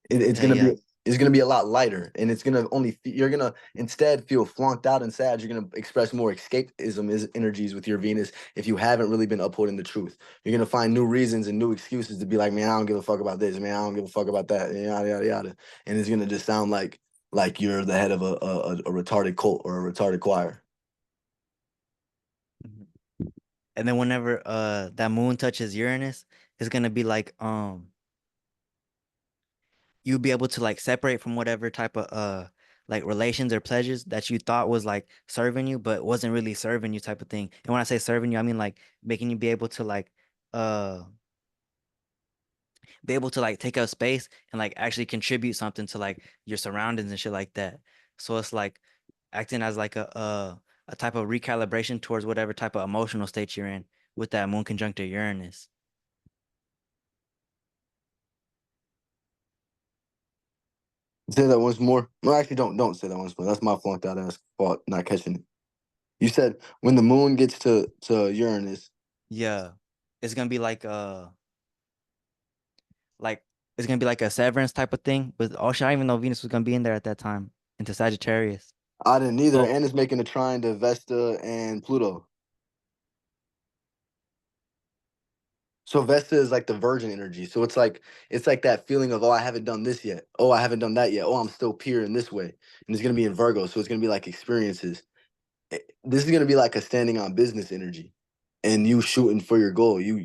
It's Yeah, gonna yeah. be it's gonna be a lot lighter, and it's gonna only you're gonna instead feel flunked out and sad. You're gonna express more escapism is energies with your Venus if you haven't really been upholding the truth. You're gonna find new reasons and new excuses to be like, man, I don't give a fuck about this, man, I don't give a fuck about that, yada yada yada, and it's gonna just sound like you're the head of a retarded cult or a retarded choir. Mhm. And then whenever that moon touches Uranus, it's gonna be like you'll be able to like separate from whatever type of like relations or pleasures that you thought was like serving you but wasn't really serving you type of thing. And when I say serving you, I mean like making you uh be able to like take up space and like actually contribute something to like your surroundings and shit like that. So it's like acting as like a type of recalibration towards whatever type of emotional state you're in with that moon conjunct Uranus. Say that once more. No, actually, don't say that once more. That's my flunked out ass fault not catching it. You said when the moon gets to Uranus. Yeah. It's gonna be like it's gonna be like a severance type of thing. But oh shit, I didn't even know Venus was gonna be in there at that time into Sagittarius. I didn't either, So and it's making a trine to Vesta and Pluto. So Vesta is like the Virgin energy. So it's like that feeling of, oh, I haven't done this yet. Oh, I haven't done that yet. Oh, I'm still pure in this way. And it's gonna be in Virgo. So it's gonna be like experiences. This is gonna be like a standing on business energy. And you shooting for your goal. You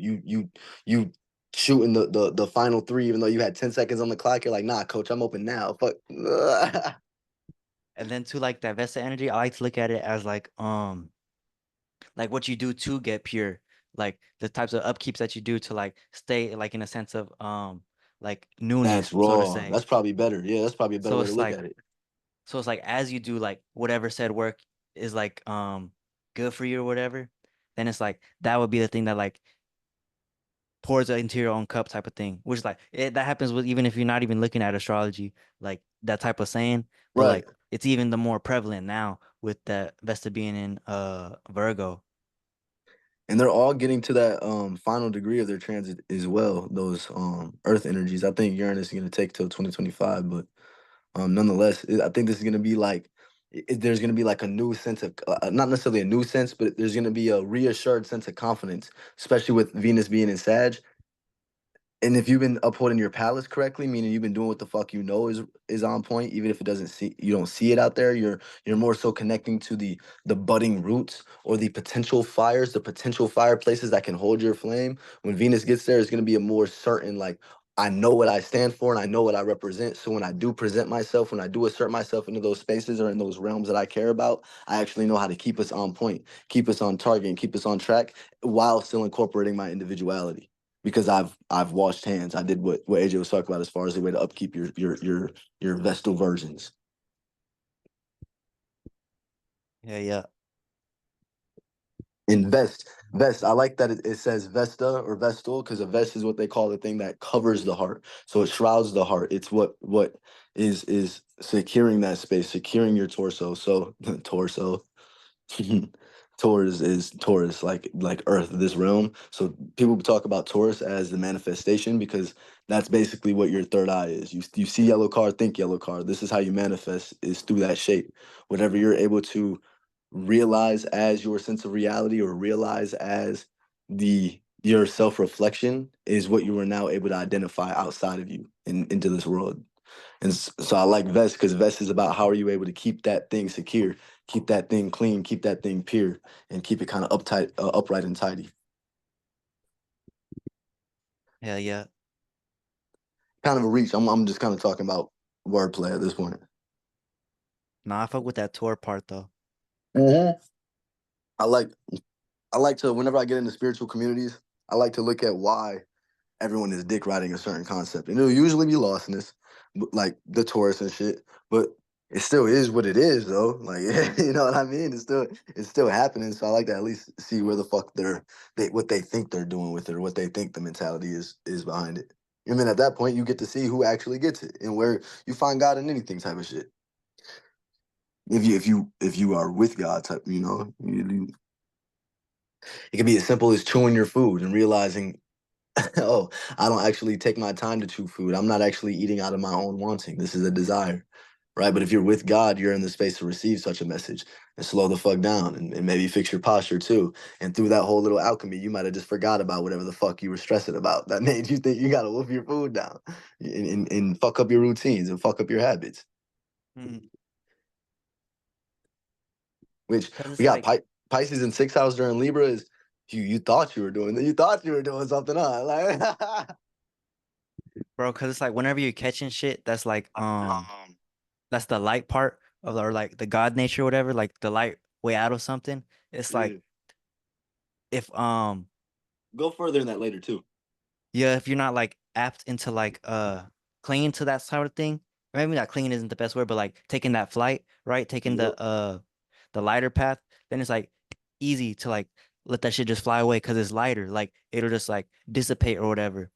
shooting the final three, even though you had 10 seconds on the clock. You're like, nah, coach, I'm open now. Fuck. and then to like that Vesta energy, I like to look at it as like what you do to get pure, like the types of upkeeps that you do to like stay like in a sense of like That's newness, so to raw. say. That's probably better. Yeah, that's probably a better So way to it's look like at it. so it's like as you do like whatever said work is like good for you or whatever, then it's like that would be the thing that like pours it into your own cup type of thing, which is like that happens with even if you're not even looking at astrology, like that type of saying, but Right. like it's even the more prevalent now with that Vesta being in Virgo. And they're all getting to that final degree of their transit as well, those earth energies. I think Uranus is going to take till 2025, but nonetheless, I think this is going to be like there's going to be like a new sense of not necessarily a new sense, but there's going to be a reassured sense of confidence, especially with Venus being in Sag. And if you've been upholding your palace correctly, meaning you've been doing what the fuck you know is on point, even if it doesn't see you don't see it out there, you're more so connecting to the budding roots or the potential fires, the potential fireplaces that can hold your flame. When Venus gets there, it's gonna be a more certain like I know what I stand for and I know what I represent. So when I do present myself, when I do assert myself into those spaces or in those realms that I care about, I actually know how to keep us on point, keep us on target, and keep us on track while still incorporating my individuality because I've washed hands. I did what AJ was talking about as far as the way to upkeep your Vestal versions. Yeah, yeah. Invest, vest. I like that it says Vesta or Vestal because a vest is what they call the thing that covers the heart. So it shrouds the heart. It's what is securing that space, securing your torso. So torso. Taurus is Taurus, like Earth, this realm. So people talk about Taurus as the manifestation because that's basically what your third eye is. You see yellow card, think yellow card. This is how you manifest is through that shape. Whatever you're able to realize as your sense of reality or realize as the your self-reflection is what you are now able to identify outside of you into this world. And so I like Vest because Vest is about how are you able to keep that thing secure, keep that thing clean, keep that thing pure, and keep it kind of uptight, upright and tidy. Hell yeah. Kind of a reach. I'm just kind of talking about wordplay at this point. Nah, I fuck with that tour part though. hmm I like I like to whenever I get into spiritual communities, I like to look at why everyone is dick riding a certain concept. And it'll usually be lostness, like the tourists and shit. But it still is what it is, though. Like, you know what I mean? It's still happening. So I like to at least see where the fuck what they think they're doing with it, or what they think the mentality is behind it. And then at that point, you get to see who actually gets it and where you find God in anything type of shit. If you are with God type, it can be as simple as chewing your food and realizing oh, I don't actually take my time to chew food. I'm not actually eating out of my own wanting. This is a desire, right? But if you're with God, you're in the space to receive such a message and slow the fuck down and maybe fix your posture too. And through that whole little alchemy, you might have just forgot about whatever the fuck you were stressing about that made you think you gotta wolf your food down and fuck up your routines and fuck up your habits. Mm. Which Cause we it's got like, Pisces in sixth house during Libra is you thought you were doing something, huh? Like bro, cause it's like whenever you're catching shit, that's the light part of or like the God nature or whatever, like the light way out of something. It's like yeah. if Go further in that later too. yeah, if you're not like apt into like clinging to that sort of thing, maybe not clinging isn't the best word, but like taking that flight, right? Taking Yep. the lighter path, then it's like easy to like let that shit just fly away because it's lighter. Like it'll just like dissipate or whatever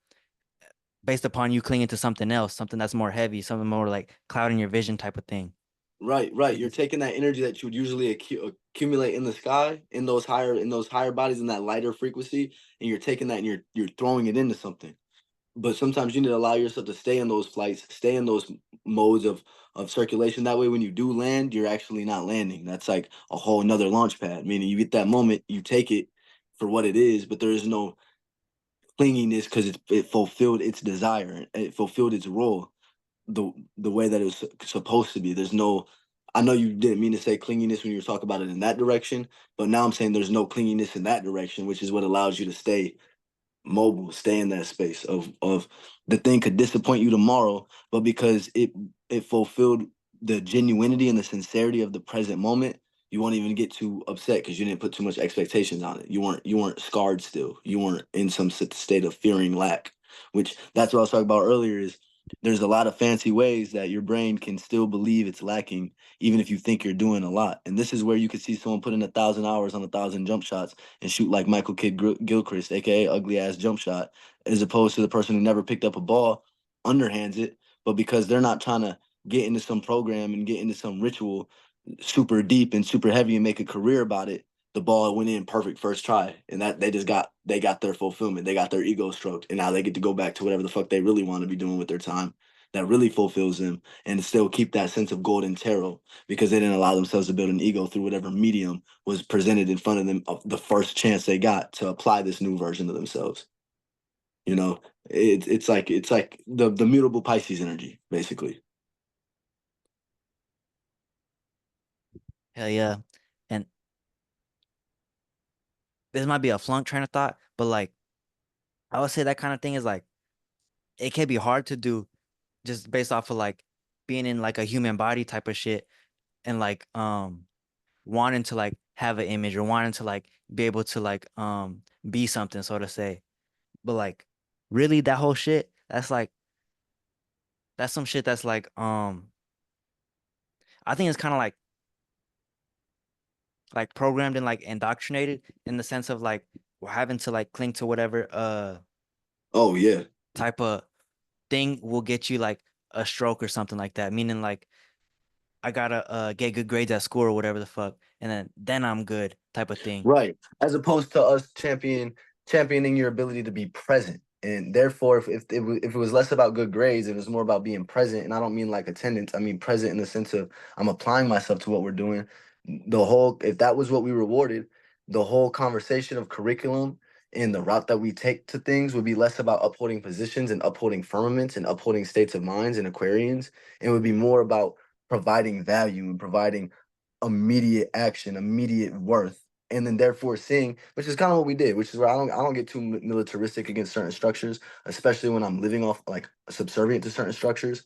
based upon you clinging to something else, something that's more heavy, something more like clouding your vision type of thing. Right, right. You're It's, taking that energy that you would usually accumulate in the sky, in those higher bodies, in that lighter frequency, and you're taking that and you're throwing it into something. But sometimes you need to allow yourself to stay in those flights, stay in those modes of circulation. That way, when you do land, you're actually not landing. That's like a whole nother launch pad. Meaning, you get that moment, you take it for what it is, but there is no clinginess because it fulfilled its desire, it fulfilled its role the way that it was supposed to be. There's no, I know you didn't mean to say clinginess when you were talking about it in that direction, but now I'm saying there's no clinginess in that direction, which is what allows you to stay mobile, stay in that space of the thing could disappoint you tomorrow, but because it fulfilled the genuinity and the sincerity of the present moment, you won't even get too upset because you didn't put too much expectations on it. You weren't scarred still. You weren't in some state of fearing lack, which that's what I was talking about earlier is there's a lot of fancy ways that your brain can still believe it's lacking, even if you think you're doing a lot. And this is where you could see someone put in 1,000 hours on 1,000 jump shots and shoot like Michael Kidd Gilchrist, aka ugly ass jump shot, as opposed to the person who never picked up a ball, underhands it, but because they're not trying to get into some program and get into some ritual super deep and super heavy and make a career about it, the ball went in perfect first try, and that they got their fulfillment, they got their ego stroked, and now they get to go back to whatever the fuck they really want to be doing with their time that really fulfills them and still keep that sense of golden tarot because they didn't allow themselves to build an ego through whatever medium was presented in front of them of the first chance they got to apply this new version of themselves. You know, it's like the mutable Pisces energy, basically. hell yeah. And this might be a flunk train of thought, but like I would say that kind of thing is like it can be hard to do just based off of like being in like a human body type of shit and like wanting to like have an image or wanting to like be able to like be something so to say. But like really that whole shit, that's some shit that's like I think it's kind of like programmed and like indoctrinated in the sense of like we're having to like cling to whatever Oh yeah. type of thing will get you like a stroke or something like that, meaning like I gotta get good grades at school or whatever the fuck, and then I'm good type of thing. Right. As opposed to us championing your ability to be present. And therefore, if it was less about good grades, it was more about being present. And I don't mean like attendance. I mean present in the sense of I'm applying myself to what we're doing. If that was what we rewarded, the whole conversation of curriculum and the route that we take to things would be less about upholding positions and upholding firmaments and upholding states of minds and Aquarians. It would be more about providing value and providing immediate action, immediate worth, and then therefore seeing, which is kind of what we did, which is where I don't get too militaristic against certain structures, especially when I'm living off like subservient to certain structures,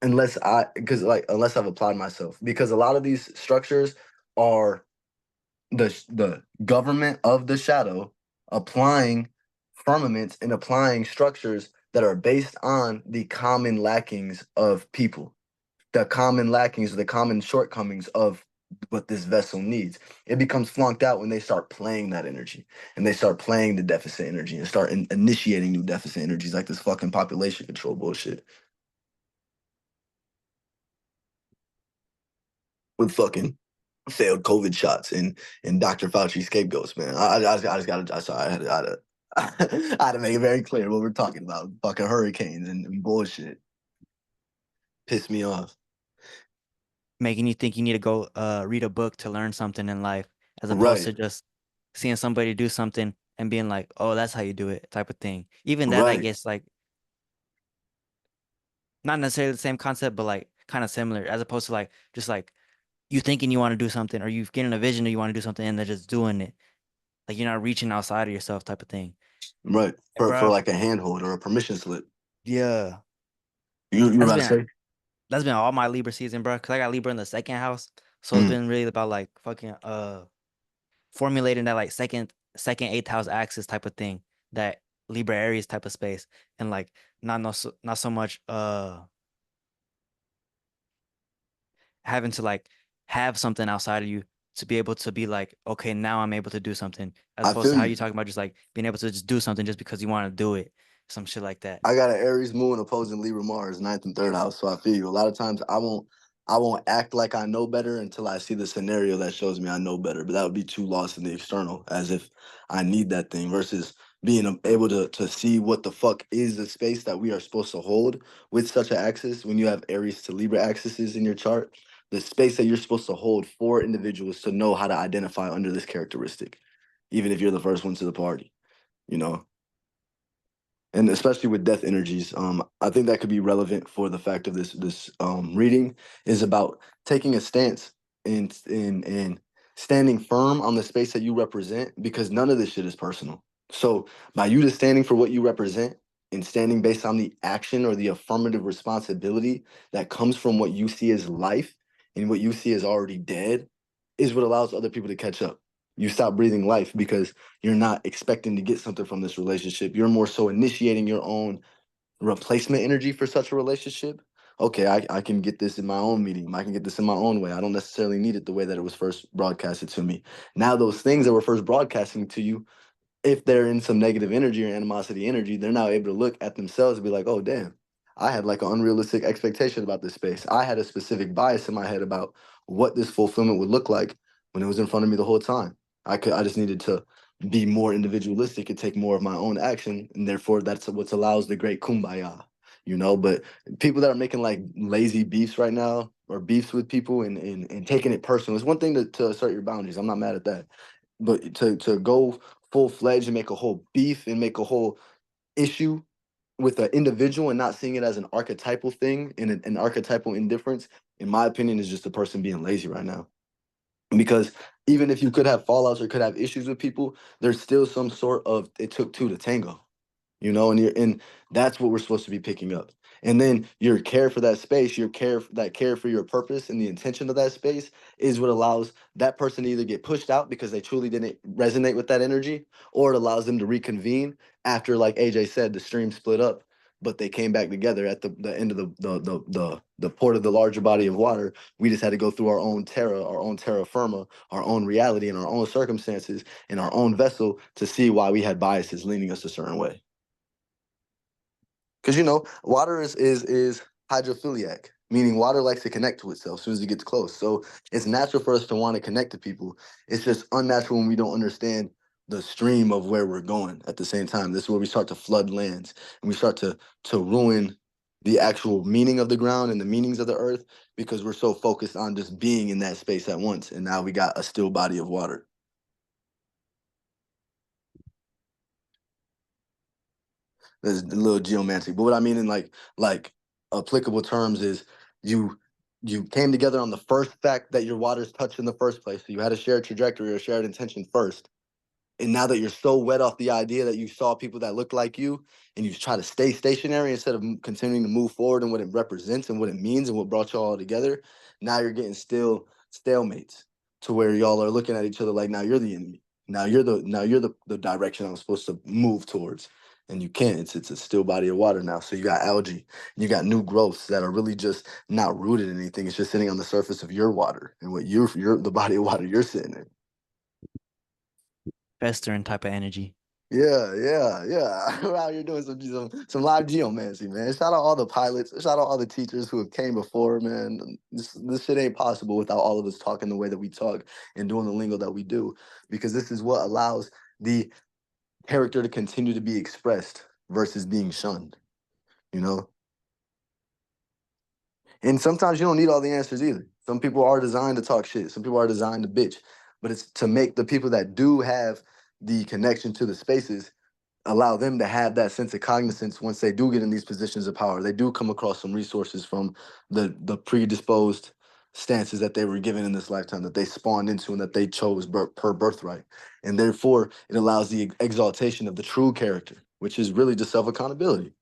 unless I've applied myself, because a lot of these structures are the government of the shadow applying firmaments and applying structures that are based on the common lackings of people, the common lackings, the common shortcomings of what this vessel needs. It becomes flunked out when they start playing that energy and they start playing the deficit energy and start initiating new deficit energies like this fucking population control bullshit with fucking failed COVID shots and Dr. Fauci scapegoats, man. I just gotta, sorry, I had to make it very clear what we're talking about. Fucking hurricanes and bullshit. Piss me off. Making you think you need to go read a book to learn something in life, as opposed Right, to just seeing somebody do something and being like, oh, that's how you do it, type of thing. Even that, I right. guess, like not necessarily the same concept, but like kind of similar, as opposed to like just like you thinking you want to do something or you've getting a vision that you want to do something and they're just doing it. Like you're not reaching outside of yourself, type of thing. Right. And For bro, like a handhold or a permission slip. yeah, You were that's about to been say? that's been all my Libra season, bro. Cause I got Libra in the second house, so it's Mm. been really about like fucking formulating that like second eighth house axis type of thing, that Libra Aries type of space, and like not so much having to like have something outside of you to be able to be like, okay, now I'm able to do something, as I opposed feel to how you you. talking about just like being able to just do something just because you want to do it, some shit like that. I got an Aries moon opposing Libra Mars, ninth and third house. So I feel you. A lot of times I won't act like I know better until I see the scenario that shows me I know better. But that would be too lost in the external, as if I need that thing, versus being able to see what the fuck is the space that we are supposed to hold with such an axis. When you have Aries to Libra axes in your chart, the space that you're supposed to hold for individuals to know how to identify under this characteristic, even if you're the first one to the party, you know. And especially with death energies, I think that could be relevant for the fact of this reading is about taking a stance and standing firm on the space that you represent, because none of this shit is personal. So by you just standing for what you represent and standing based on the action or the affirmative responsibility that comes from what you see as life and what you see as already dead, is what allows other people to catch up. You stop breathing life because you're not expecting to get something from this relationship. You're more so initiating your own replacement energy for such a relationship. Okay, I can get this in my own medium. I can get this in my own way. I don't necessarily need it the way that it was first broadcasted to me. Now, those things that were first broadcasting to you, if they're in some negative energy or animosity energy, they're now able to look at themselves and be like, oh, damn, I had like an unrealistic expectation about this space. I had a specific bias in my head about what this fulfillment would look like when it was in front of me the whole time. I just needed to be more individualistic and take more of my own action. And therefore, that's what allows the great kumbaya, you know? But people that are making like lazy beefs right now, or beefs with people and taking it personal, it's one thing to assert your boundaries. I'm not mad at that. But to go full fledged and make a whole beef and make a whole issue with an individual and not seeing it as an archetypal thing and an archetypal indifference, in my opinion, is just a person being lazy right now. Because even if you could have fallouts or could have issues with people, there's still some sort of it took two to tango, you know, and that's what we're supposed to be picking up. And then your care for that space, that care for your purpose and the intention of that space is what allows that person to either get pushed out because they truly didn't resonate with that energy, or it allows them to reconvene after, like AJ said, the stream split up, but they came back together at the end of the port of the larger body of water. We just had to go through our own terra firma, our own reality and our own circumstances in our own vessel to see why we had biases leaning us a certain way. Because you know, water is hydrophiliac, meaning water likes to connect to itself as soon as it gets close. So it's natural for us to want to connect to people. It's just unnatural when we don't understand the stream of where we're going at the same time. This is where we start to flood lands and we start to ruin the actual meaning of the ground and the meanings of the earth because we're so focused on just being in that space at once. And now we got a still body of water. There's a little geomantic. But what I mean in like applicable terms is you you came together on the first fact that your waters touched in the first place. So you had a shared trajectory or shared intention first. And now that you're so wet off the idea that you saw people that look like you and you try to stay stationary instead of continuing to move forward and what it represents and what it means and what brought you all together, now you're getting still stalemates to where y'all are looking at each other like now you're the enemy. Now you're the direction I'm supposed to move towards. And you can't. It's a still body of water now. So you got algae, you got new growths that are really just not rooted in anything. It's just sitting on the surface of your water and what you're the body of water you're sitting in. Festering type of energy. Yeah, yeah, yeah. We're out here doing some live geomancy, man. Shout out all the pilots. Shout out all the teachers who have came before, man. This shit ain't possible without all of us talking the way that we talk and doing the lingo that we do, because this is what allows the character to continue to be expressed versus being shunned. You know, and sometimes you don't need all the answers either. Some people are designed to talk shit. Some people are designed to bitch, but it's to make the people that do have the connection to the spaces allow them to have that sense of cognizance once they do get in these positions of power. They do come across some resources from the predisposed stances that they were given in this lifetime, that they spawned into and that they chose per birthright. And therefore, it allows the exaltation of the true character, which is really just self accountability,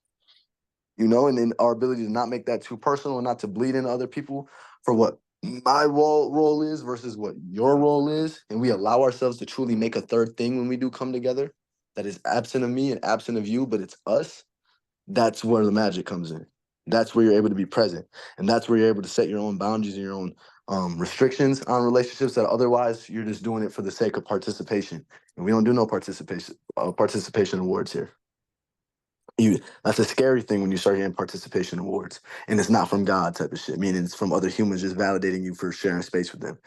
you know, and then our ability to not make that too personal and not to bleed into other people for what my role is versus what your role is. And we allow ourselves to truly make a third thing when we do come together that is absent of me and absent of you, but it's us. That's where the magic comes in. That's where you're able to be present. And that's where you're able to set your own boundaries and your own restrictions on relationships that otherwise you're just doing it for the sake of participation. And we don't do no participation awards here. That's a scary thing when you start getting participation awards and it's not from God type of shit, meaning it's from other humans just validating you for sharing space with them.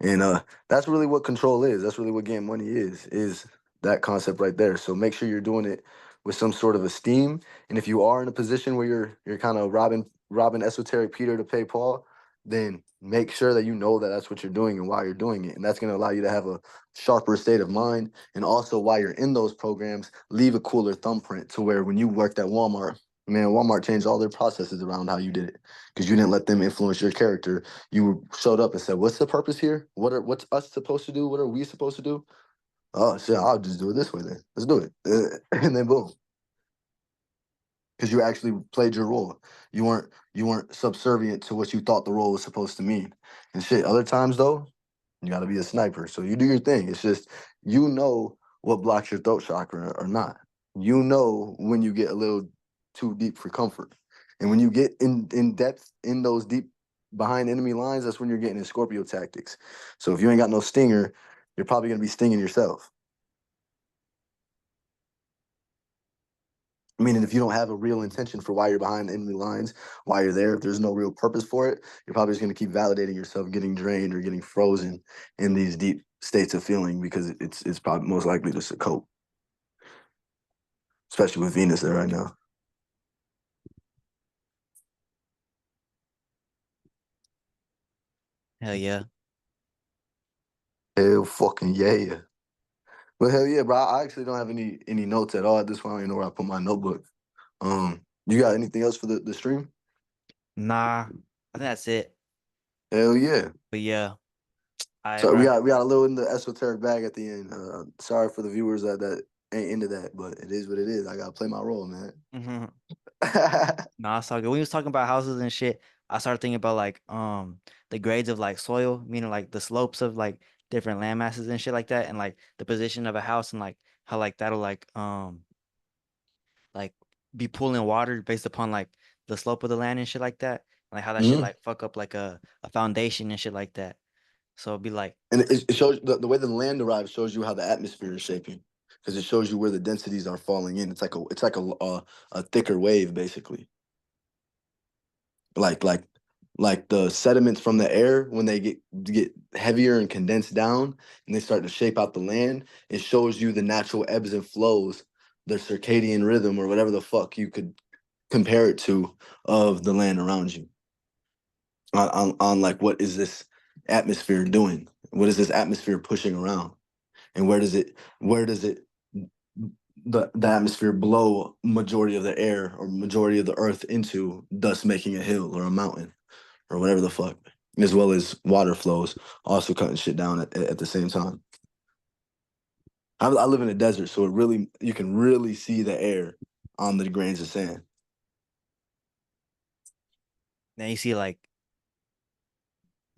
And that's really what control is. That's really what game money is that concept right there. So make sure you're doing it with some sort of esteem. And if you are in a position where you're kind of robbing esoteric Peter to pay Paul, then make sure that you know that that's what you're doing and why you're doing it. And that's going to allow you to have a sharper state of mind. And also while you're in those programs, leave a cooler thumbprint to where when you worked at Walmart, man, Walmart changed all their processes around how you did it because you didn't let them influence your character. You showed up and said, "What's the purpose here? What's us supposed to do? What are we supposed to do? Oh shit, I'll just do it this way then. Let's do it." And then boom, because you actually played your role. You weren't subservient to what you thought the role was supposed to mean. And shit, other times though, you got to be a sniper. So you do your thing. It's just you know what blocks your throat chakra or not. You know when you get a little too deep for comfort. And when you get in depth in those deep behind enemy lines, that's when you're getting in Scorpio tactics. So if you ain't got no stinger, you're probably gonna be stinging yourself. Meaning if you don't have a real intention for why you're behind enemy lines, why you're there, if there's no real purpose for it, you're probably just gonna keep validating yourself, getting drained or getting frozen in these deep states of feeling because it's probably most likely just a cope, especially with Venus there right now. Hell yeah. Hell fucking yeah. Well, hell yeah, bro. I actually don't have any notes at all at this point. I don't even know where I put my notebook. You got anything else for the stream? Nah, I think that's it. Hell yeah. But yeah, I So we bro. got a little in the esoteric bag at the end. Sorry for the viewers that ain't into that, but it is what it is. I gotta play my role, man. Mhm. Nah, it's all good. When you was talking about houses and shit, I started thinking about like the grades of like soil, meaning like the slopes of like different land masses and shit like that, and like the position of a house and like how like that'll like be pulling water based upon like the slope of the land and shit like that. And, like how that shit Hmm. like fuck up like a foundation and shit like that. So it'd be like And it shows the way the land arrives shows you how the atmosphere is shaping. because it shows you where the densities are falling in. It's like a thicker wave basically. Like like like the sediments from the air when they get heavier and condensed down and they start to shape out the land, it shows you the natural ebbs and flows, the circadian rhythm or whatever the fuck you could compare it to of the land around you. On like what is this atmosphere doing? What is this atmosphere pushing around? And where does it the atmosphere blow majority of the air or majority of the earth into, thus making a hill or a mountain or whatever the fuck, as well as water flows, also cutting shit down at the same time. I live in a desert, so you can really see the air on the grains of sand. Then you see like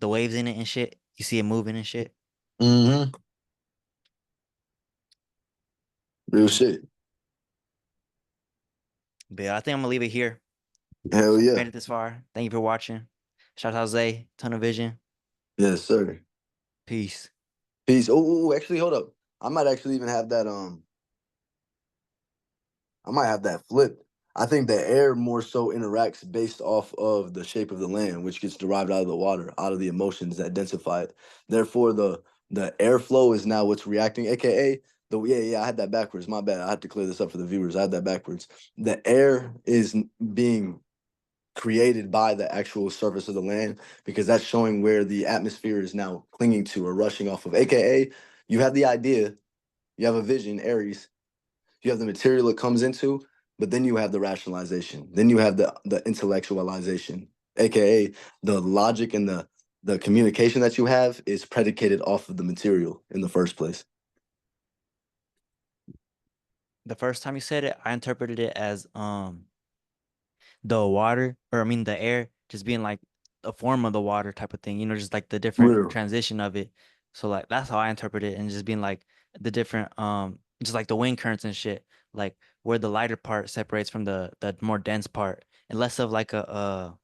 the waves in it and shit. You see it moving and shit. Mm-hmm. Real shit. But yeah, I think I'm gonna leave it here. Hell yeah. Made it this far. Thank you for watching. Shout out Zay, TonOfVision. Yes, sir. Peace. Peace. Oh, actually, hold up. I might actually even have that. I might have that flipped. I think the air more so interacts based off of the shape of the land, which gets derived out of the water, out of the emotions that densify it. Therefore, the airflow is now what's reacting, aka yeah, I had that backwards. My bad. I had to clear this up for the viewers. I had that backwards. The air is being created by the actual surface of the land because that's showing where the atmosphere is now clinging to or rushing off of. AKA, you have the idea, you have a vision, Aries, you have the material it comes into, but then you have the rationalization. Then you have the intellectualization, aka the logic and the communication that you have is predicated off of the material in the first place. The first time you said it, I interpreted it as the water, or I mean the air just being like a form of the water type of thing, just like the different Real. transition of it. So like that's how I interpret it, and just being like the different just like the wind currents and shit, like where the lighter part separates from the more dense part, and less of like a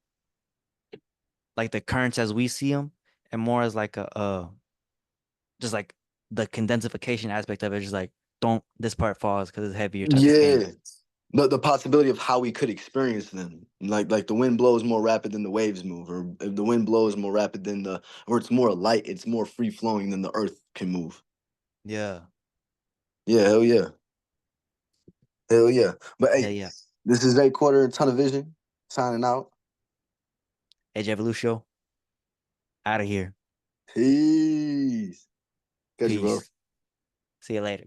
like the currents as we see them, and more as like a just like the condensification aspect of it, just like don't this part falls because it's heavier type of thing. Yeah. The possibility of how we could experience them. Like the wind blows more rapid than the waves move, or if the wind blows more rapid than or it's more light, it's more free flowing than the earth can move. Yeah, Yeah, hell yeah. Hell yeah. But yeah, hey, yeah. this is ZayQuarter and TonOfVision signing out. Edge Evolution out of here. Peace. Catch you, bro. Peace. See you later.